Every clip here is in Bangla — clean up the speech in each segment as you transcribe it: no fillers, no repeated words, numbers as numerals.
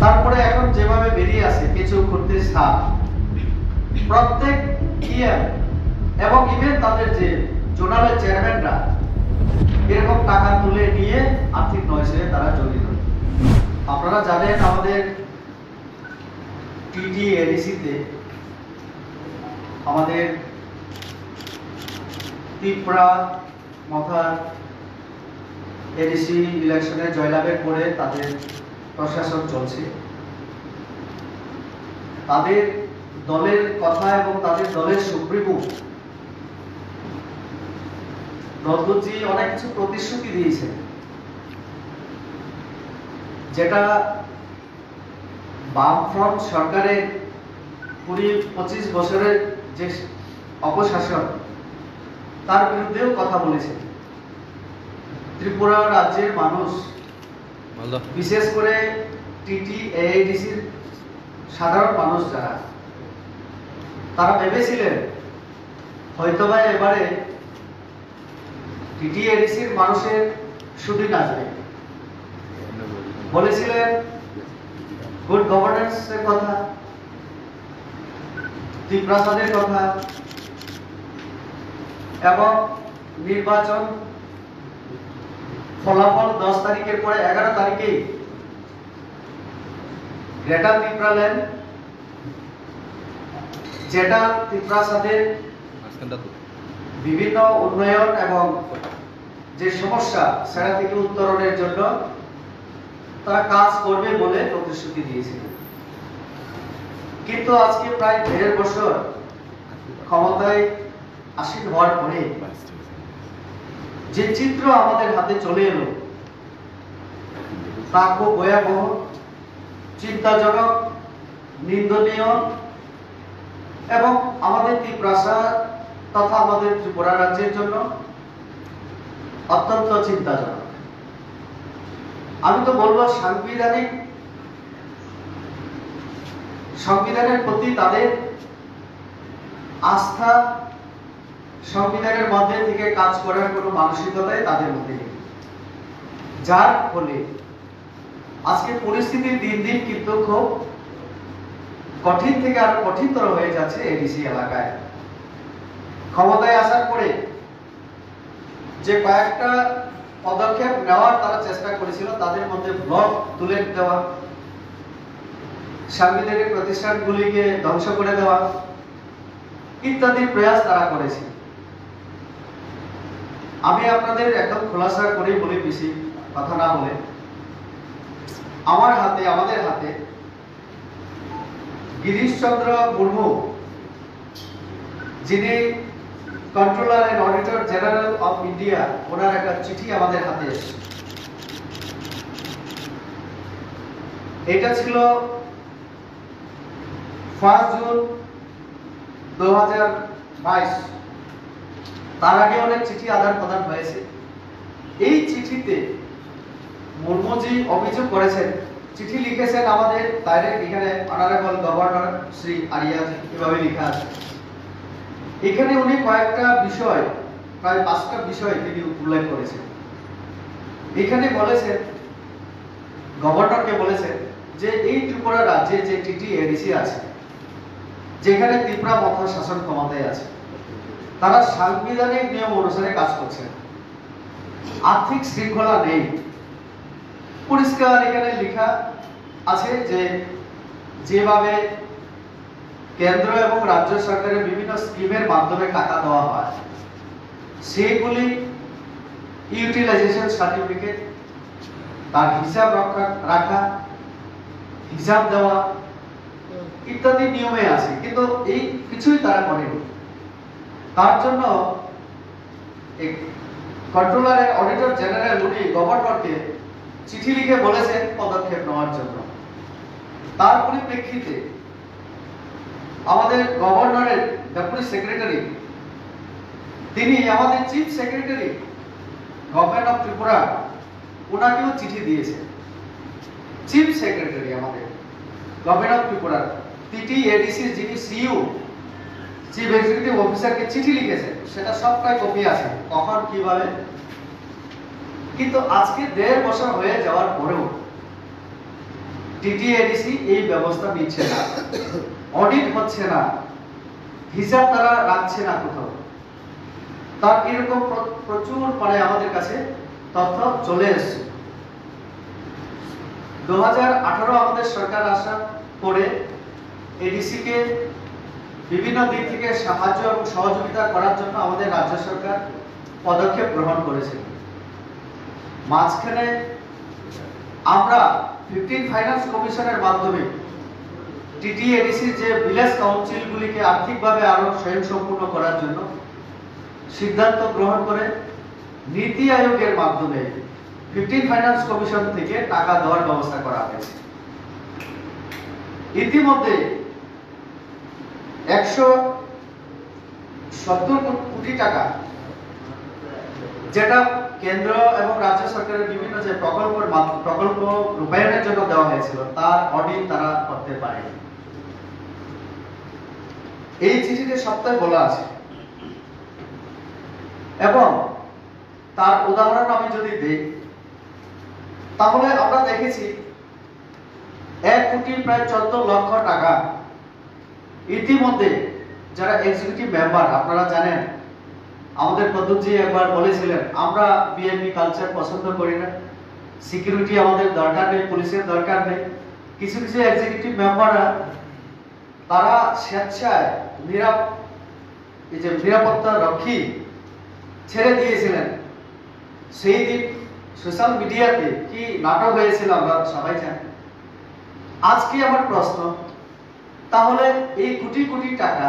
তারপরে এখন যেভাবে বেরিয়ে আসে কিছু খুঁটির সাপ প্রত্যেক ইএম এবং ইভেন তাদের যে জোনালের চেয়ারম্যানরা এরকম টাকা তুলে নিয়ে আর্থিক নয়সে তারা জড়িত। আপনারা জানেন আমাদের টিটিএডিসিতে আমাদের ত্রিপুরা মথার এডিসি ইলেকশনে জয়লাভের পরে তাদের প্রশাসন চলছে। তাদের দলের কথা এবং তাদের দলের সুপ্রিমো নন্দজি অনেক কিছু প্রতিশ্রুতি দিয়েছে, যেটা বামফ্রন্ট সরকারের 20-25 বছরের যে অপশাসন তার বিরুদ্ধেও কথা বলেছে। ত্রিপুরা রাজ্যের মানুষ বিশেষ করে টিটিএডিসির সাধারণ মানুষ যারা তারা ভেবেছিলেন হয়তোবা এবারে টিটিএডিসির মানুষের সুদিন আসবে। বলেছিলেন গুড গভর্নেন্সের কথা, ত্রিপ্রাসাদের কথা এবং নির্বাচন ফলাফল 10 তারিখের পরে 11 তারিখে গ্রেটার ত্রিপুরাল্যান্ড যেটা ত্রিপ্রাসাদের বিভিন্ন উন্নয়ন এবং যে সমস্যা সেটা থেকে উত্তরণের জন্য তারা কাজ করবে বলে প্রতিশ্রুতি দিয়েছিল। কিন্তু আজকে প্রায় 1.5 বছর ক্ষমতায় আসীন হওয়ার পরে যে চিত্র আমাদের হাতে চলে এলো তা খুব ভয়াবহ, চিন্তাজনক, নিন্দনীয় এবং আমাদের ত্রিপ্রাসাদ তথা আমাদের ত্রিপুরা রাজ্যের জন্য অত্যন্ত চিন্তাজনক। আমি তো বলবো সংবিধানের প্রতি তাদের আস্থা, সংবিধানের মধ্যে থেকে কাজ করার কোনো মানসিকতাই তাদের মধ্যে নেই, যার ফলে আজকে পরিস্থিতি দিন দিন কিন্তু খুব কঠিন থেকে আরো কঠিনতর হয়ে যাচ্ছে এডিসি এলাকায়। ক্ষমতায় আসার পরে যে কয়েকটা পদক্ষেপ নেওয়ার তারা চেষ্টা করেছিল, তাদের মধ্যে ব্লক তুলে দেওয়া, সাংবিধানিক প্রতিষ্ঠানগুলিকে ধ্বংস করে দেওয়া ইত্যাদি প্রয়াস তারা করেছে। আমি আপনাদের একদম খোলাসা করে বলি, বেশি কথা না বলে, আমাদের হাতে গিরিশ চন্দ্র মুর্মু, যিনি controller and auditor general of India, ওনার একটা চিঠি আমাদের হাতে এসেছে। এটা ছিল 1 জুন 2022। তার আগে অনেক চিঠি আদান প্রদান হয়েছে। এই চিঠিতে মুর্মুজি অভিযোগ করেছেন, চিঠি লিখেছেন আমাদের ডাইরেক্ট এখানে অনারেবল গভর্নর শ্রী আরিয়াজি, এভাবে লেখা আছে। এখানে উনি কয়েকটা বিষয়, প্রায় 5টা বিষয় তিনি উল্লেখ করেছেন। এখানে বলেছেন, গভর্নরকে বলেছেন যে এই ত্রিপুরা রাজ্যে যে টিটিএডিসি আছে, যেখানে ত্রিপুরা মথা শাসন ক্ষমতায় আছে, তারা সাংবিধানিক নিয়ম অনুসারে কাজ করছে, আর্থিক শৃঙ্খলা নেই। পরিষ্কার এখানে লেখা আছে যে যেভাবে কেন্দ্র এবং রাজ্য সরকারের বিভিন্ন স্কিমের মাধ্যমে টাকা দেওয়া হয়, সেগুলি ইউটিলাইজেশন সার্টিফিকেট, তার হিসাব রাখা, হিসাব দেওয়া ইত্যাদি নিয়মে আছে, কিন্তু এই কিছুই তারা করেনি। তার জন্য কন্ট্রোলার এন্ড অডিটর জেনারেল উনি গভর্নরকে চিঠি লিখে বলেছেন পদক্ষেপ নেওয়ার জন্য। তার পরিপ্রেক্ষিতে আমাদের গভর্নরের ডেপুটি সেক্রেটারি, তিনি আমাদের chief secretary government of Tripura, ওনাকেও চিঠি দিয়েছেন। চিফ সেক্রেটারি আমাদের গভর্নমেন্ট অফ ত্রিপুরা টিটিএডিসি যিনি সিইও, চিফ এক্সিকিউটিভ অফিসারকে চিঠি লিখেছেন, সেটা সবটাই কপি আছে, কখন কিভাবে। কিন্তু আজকে 1.5 বছর হয়ে যাওয়ার পরেও টিটিএডিসি এই ব্যবস্থা নিচ্ছে না, অডিট হচ্ছে না, হিসাব তারা রাখছে না কোথাও। তার এরকম প্রচুর আমাদের কাছে তথ্য চলে এসেছে। 2018 আমাদের সরকার আসার পরে এডিসি কে বিভিন্ন দিক থেকে সাহায্য এবং সহযোগিতা করার জন্য আমাদের রাজ্য সরকার পদক্ষেপ গ্রহণ করেছে। মাঝখানে আমরা 15 ফাইন্যান্স কমিশনের মাধ্যমে টিটিএডিসি যে ভিলেজ কাউন্সিলগুলিকে আর্থিকভাবে আরো স্বয়ংসম্পূর্ণ করার জন্য সিদ্ধান্ত গ্রহণ করে নীতি আয়োগের মাধ্যমে 15 ফাইন্যান্স কমিশন থেকে টাকা দেওয়ার ব্যবস্থা করা হয়েছে। ইতিমধ্যে 170 কোটি টাকা যেটা কেন্দ্র এবং রাজ্য সরকারের বিভিন্ন যে প্রকল্প রূপায়ণের জন্য দেওয়া হয়েছিল তার অডিট তারা করতে পারে। এই চিঠিতে সপ্তাহে বলা আছে এবং তার উদাহরণ আমি যদি দেই তাহলে আমরা দেখেছি 1 কোটি প্রায় 14 লক্ষ টাকা ইতিমধ্যে যারা এক্সিকিউটিভ মেম্বার, আপনারা জানেন আমাদের প্রদ্যুৎজি একবার বলেছিলেন আমরা বিএনপি কালচার পছন্দ করি না, সিকিউরিটি আমাদের দরকার নেই, পুলিশের দরকার নেই। কিছু কিছু এক্সিকিউটিভ মেম্বাররা তারা স্বেচ্ছায় নিরাপত্তা রক্ষী ছেড়ে দিয়েছিলেন। সেই দিন সোশ্যাল মিডিয়াতে কি নাটক হয়েছিল আমরা সবাই জানি। আজকে আমার প্রশ্ন, তাহলে এই কোটি কোটি টাকা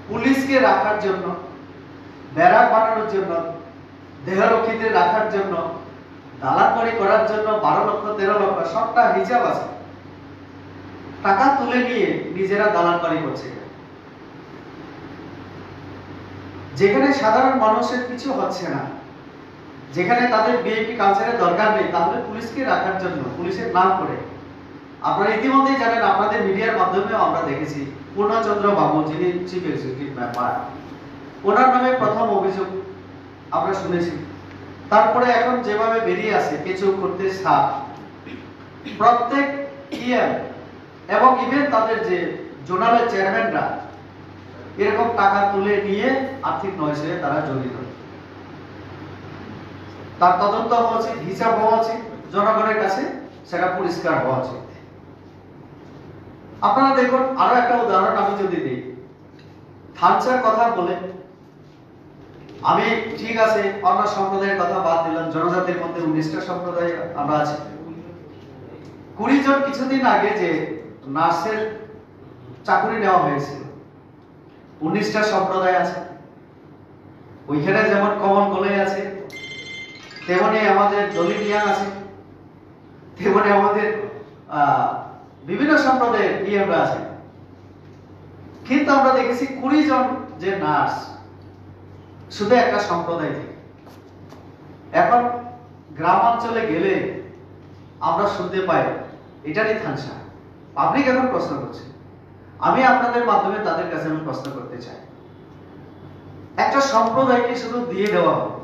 পুলিশকে রাখার জন্য, ব্যারাক বানানোর জন্য, দেহরক্ষীদের রাখার জন্য, দালালবাড়ি করার জন্য 12 লক্ষ 13 লক্ষ সবটা হিসাব আছে, টাকা তুলে নিয়ে নিজেরা দালালবাড়ি করছে। যেখানে সাধারণ মানুষের কিছু হচ্ছে না, যেখানে তাদের বিএনপি কালচারের দরকার নেই, তাহলে পুলিশকে রাখার জন্য পুলিশের নাম করে, আপনারা ইতিমধ্যেই জানেন, আপনাদের মিডিয়ার মাধ্যমেও আমরা দেখেছি পূর্ণচন্দ্র বাবু যিনি চিফ এক্সিকিউটিভ মেম্বার, ওনার নামে প্রথম অভিযোগ আমরা শুনেছি। তারপরে এখন যেভাবে বেরিয়ে আসে কেঁচো করতে সাপ, প্রত্যেক ইএম এবং ইভেন তাদের যে জোনালের চেয়ারম্যানরা এরকম টাকা তুলে নিয়ে আর্থিক নয়সে তারা জড়িত। তার তদন্ত হওয়া উচিত, হিসাব হওয়া উচিত, জনগণের কাছে সেটা পরিষ্কার হওয়া উচিত। আপনারা দেখুন, আরো একটা উদাহরণ আমি যদি দিই, থানচার কথা বলে আমি ঠিক আছে অন্য সম্প্রদায়ের কথা বাদ দিলাম, জনজাতির মধ্যে 19টা সম্প্রদায় আমরা আছি। 20 জন কিছুদিন আগে যে নার্সের চাকরি নেওয়া হয়েছিল, 19টা সম্প্রদায় আছে। ওইখানে যেমন কমন কলেজ আছে, তেমনি আমাদের দলিত আছে, তেমনি আমাদের বিভিন্ন সম্প্রদায়ের ইয়েরা আছে। কিন্তু আমরা দেখেছি 20 জন যে নার্স শুধু একটা সম্প্রদায় থেকে। এখন গ্রামাঞ্চলে গেলে আমরা শুনতে পাই এটারই থানসা। পাবলিক এখন প্রশ্ন করছে, আমি আপনাদের মাধ্যমে তাদের কাছে আমি প্রশ্ন করতে চাই, একটা সম্প্রদায়কে শুধু দিয়ে দেওয়া হবে,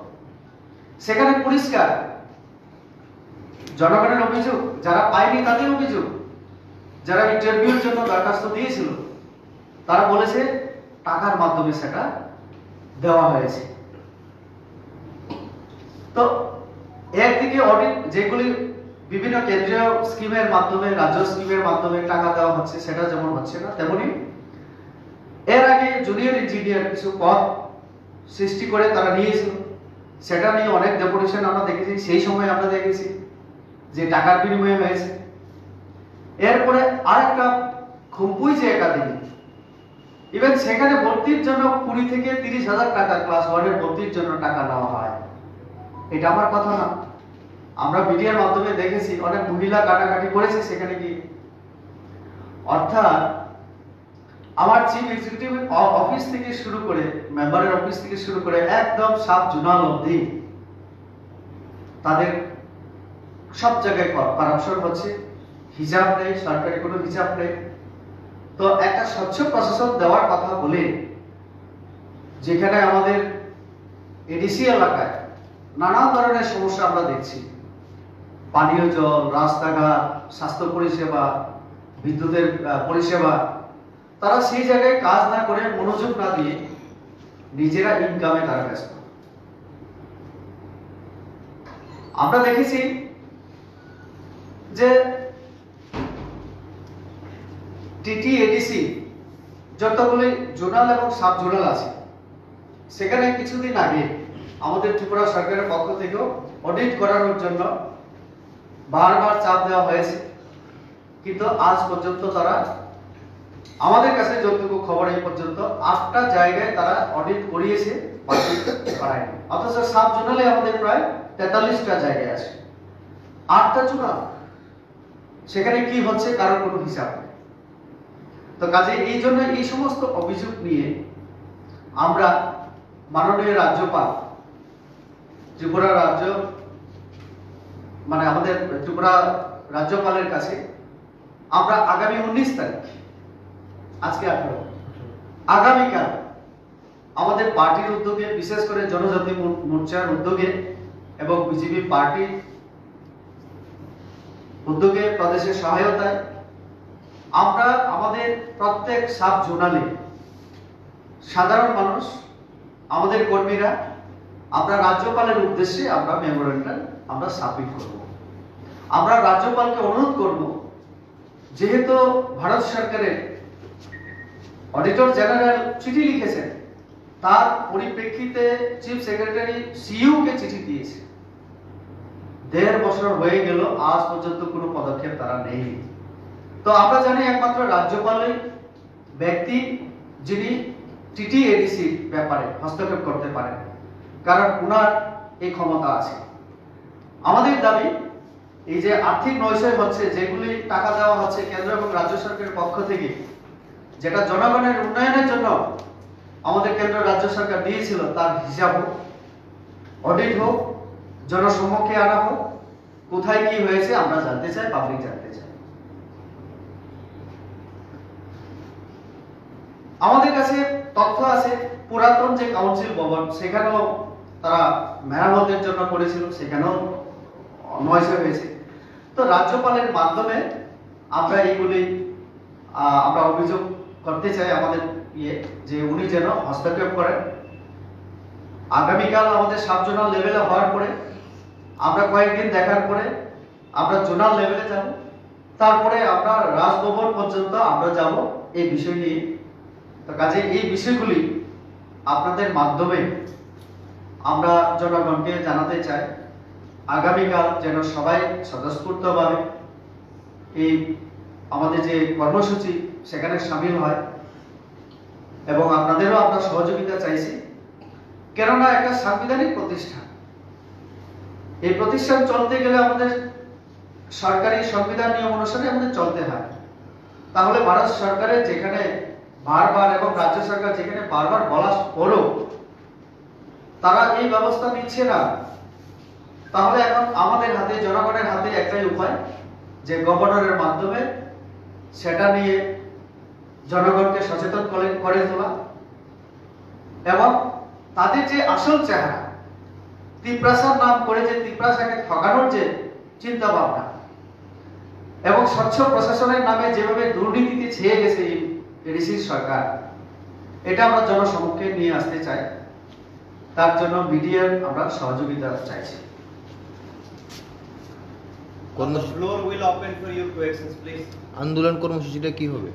সেখানে পরিষ্কার জনগণের অভিযোগ, যারা পায়নি তাদের অভিযোগ, যারা ইন্টারভিউর জন্য দরখাস্ত দিয়েছিল তারা বলেছে টাকার মাধ্যমে সেটা দেওয়া হয়েছে। তো একদিকে অডিট যেগুলি বিভিন্ন কেন্দ্রীয় স্কিমের মাধ্যমে, রাজ্য স্কিমের মাধ্যমে টাকা দেওয়া হচ্ছে, সেটা যেমন হচ্ছে না, তেমনি এর আগে জুনিয়র ইঞ্জিনিয়ার কিছু পদ সৃষ্টি করে তারা নিয়েছিল, সেটা নিয়ে অনেক ডেপুটেশন আমরা দেখেছি। সেই সময় আমরা দেখেছি যে টাকার বিনিময়ে হয়েছে। এরপরে আরেকটা খুবই যে একাডেমি, ইভেন সেখানে ভর্তির জন্য 20 থেকে 30,000 টাকা ক্লাস 1 ভর্তির জন্য টাকা নেওয়া হয়। এটা আমার কথা না, আমরা মিডিয়ার মাধ্যমে দেখেছি অনেক মহিলা কাটাকাটি করেছে সেখানে গিয়ে। অর্থাৎ আমার চিফ এক্সিকিউটিভ অফিস থেকে শুরু করে, মেম্বারের অফিস থেকে শুরু করে একদম সাব জোনাল অবধি তাদের সব জায়গায় কারাপশন হচ্ছে, হিসাব নেই, সরকারি কোনো হিসাব নেই। তো একটা স্বচ্ছ প্রশাসন দেওয়ার কথা বলে, যেখানে আমাদের এডিসি এলাকায় নানা ধরনের সমস্যা আমরা দেখছি, পানীয় জল, রাস্তাঘাট, স্বাস্থ্য পরিষেবা, বিদ্যুতের পরিষেবা, তারা সেই জায়গায় কাজ না করে, মনোযোগ না দিয়ে নিজেরা ইনকামে তারা ব্যস্ত। আমরা দেখেছি যে টিটি এডিসি যতগুলি জোনাল এবং সাব জোনাল আছে, সেখানে কিছুদিন আগে আমাদের ত্রিপুরা সরকারের পক্ষ থেকেও অডিট করানোর জন্য বারবার চাপ দেওয়া হয়েছে, কিন্তু আজ পর্যন্ত তারা, আমাদের কাছে যতটুকু খবর এই পর্যন্ত 8টা জায়গায় তারা অডিট করিয়েছে, করায়নি। অথচ সাব জোনালে আমাদের প্রায় 43টা জায়গায় আছে, 8টা জোনাল, সেখানে কি হচ্ছে কারোর কোনো হিসাব নেই। তো কাজে এই জন্য এই সমস্ত অভিযোগ নিয়ে আমরা মাননীয় রাজ্যপাল, ত্রিপুরা রাজ্য আমাদের ত্রিপুরা রাজ্যপালের কাছে আমরা আগামী 19 তারিখ, আজকে 18, আগামীকাল আমাদের পার্টির উদ্যোগে, বিশেষ করে জনজাতি মোর্চার উদ্যোগে এবং বিজেপি পার্টির উদ্যোগে, প্রদেশের সহায়তায় আমরা আমাদের প্রত্যেক সাব জোনালে সাধারণ মানুষ, আমাদের কর্মীরা, আমরা রাজ্যপালের উদ্দেশ্যে আমরা মেমোরেন্ডাম আমরা সাবমিট করব। আমরা রাজ্যপালকে অনুরোধ করব, যেহেতু ভারত সরকারের অডিটর জেনারেল চিঠি লিখেছেন, তার পরিপ্রেক্ষিতে চিফ সেক্রেটারি সিইউ কে চিঠি দিয়েছে, 1.5 বছর হয়ে গেল, আজ পর্যন্ত কোনো পদক্ষেপ তারা নেই। তো আমরা জানি একমাত্র রাজ্যপালের ব্যক্তি যিনি টিটি এডিসি ব্যাপারে হস্তক্ষেপ করতে পারেন, কারণ ওনার এই ক্ষমতা আছে। আমাদের দাবি, এই যে আর্থিক নয়সয় হচ্ছে, যেগুলি টাকা দেওয়া হচ্ছে কেন্দ্র এবং রাজ্য সরকারের পক্ষ থেকে, যেটা জনগণের উন্নয়নের জন্য আমাদের কেন্দ্র রাজ্য সরকার দিয়েছিল, তার হিসাব হোক, অডিট হোক, জনসম্মুখে আনা হোক, কোথায় কি হয়েছে আমরা জানতে চাই, পাবলিক জানতে চাই। আমাদের কাছে তথ্য আছে, পুরাতন যে কাউন্সিল ভবন, সেখানেও তারা মেরামতের জন্য করেছিল, সেখানেও নয়সয় হয়েছে। তো রাজ্যপালের মাধ্যমে আমরা এইগুলি আমরা অভিযোগ করতে চাই আমাদের যে উনি যেন হস্তক্ষেপ করেন। আগামীকাল আমাদের সাব জোনাল লেভেলে হওয়ার পরে, আমরা কয়েকদিন দেখার পরে আমরা জোনাল লেভেলে যাব, তারপরে আমরা রাজভবন পর্যন্ত আমরা যাব এই বিষয় নিয়ে। তো কাজে এই বিষয়গুলি আপনাদের মাধ্যমে আমরা জনগণকে জানাতে চাই, আগামীকাল যেন সবাই স্বতঃস্ফূর্তভাবে এই আমাদের যে কর্মসূচি সেখানে সামিল হয়, এবং আপনাদেরও আমরা সহযোগিতা চাইছি। কেননা একটা সাংবিধানিক প্রতিষ্ঠান, এই প্রতিষ্ঠান চলতে গেলে আমাদের সরকারি সংবিধান নিয়ম অনুসারে আমাদের চলতে হয়। তাহলে ভারত সরকারের যেখানে বারবার, এবং রাজ্য সরকার যেখানে বারবার বলার পরও তারা এই ব্যবস্থা নিচ্ছে না, তাহলে এখন আমাদের হাতে, জনগণের হাতে একটাই উপায়, যে গভর্নরের মাধ্যমে সেটা নিয়ে জনগণকে সচেতন করে তোলা, এবং তাদের যে আসল চেহারা, তিপ্রাসার নাম করে যে তিপ্রাসাকে ঠকানোর যে চিন্তা ভাবনা, এবং স্বচ্ছ প্রশাসনের নামে যেভাবে দুর্নীতিতে ছেয়ে গেছে এই এডিসির সরকার, এটা আমরা জনসমক্ষে নিয়ে আসতে চাই। তার জন্য মিডিয়ার আমরা সহযোগিতা চাইছি। আন্দোলন কর্মসূচিটা কি হবে?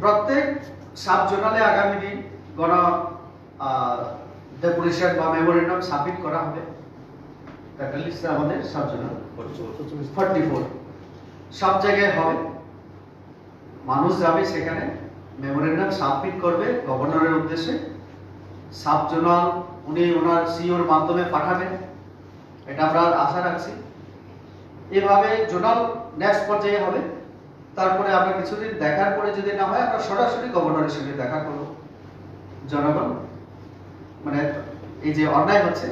প্রত্যেক সাব জোনালে আগামী দিন গণ ডেপুটেশন বা মেমোরেন্ডাম সাবমিট করা হবে। আমাদের সাব জোনাল 44 সব জায়গায় হবে, মানুষ যাবে সেখানে, মেমোরেন্ডাম সাবমিট করবে গভর্নরের উদ্দেশ্যে। সাব জোনাল উনি ওনার সিইওর মাধ্যমে পাঠাবেন, এটা আমরা আশা রাখছি। এভাবে জোনাল নেক্সট পর্যায়ে হবে। তারপরে আমরা কিছুদিন দেখার পরে যদি না হয়, আমরা সরাসরি গভর্নরের সঙ্গে দেখা করব। জনগণ এই যে অন্যায় হচ্ছে,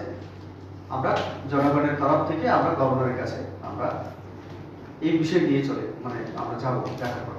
আমরা জনগণের তরফ থেকে আমরা গভর্নরের কাছে আমরা এই বিষয় নিয়ে আমরা যাবো দেখা করব।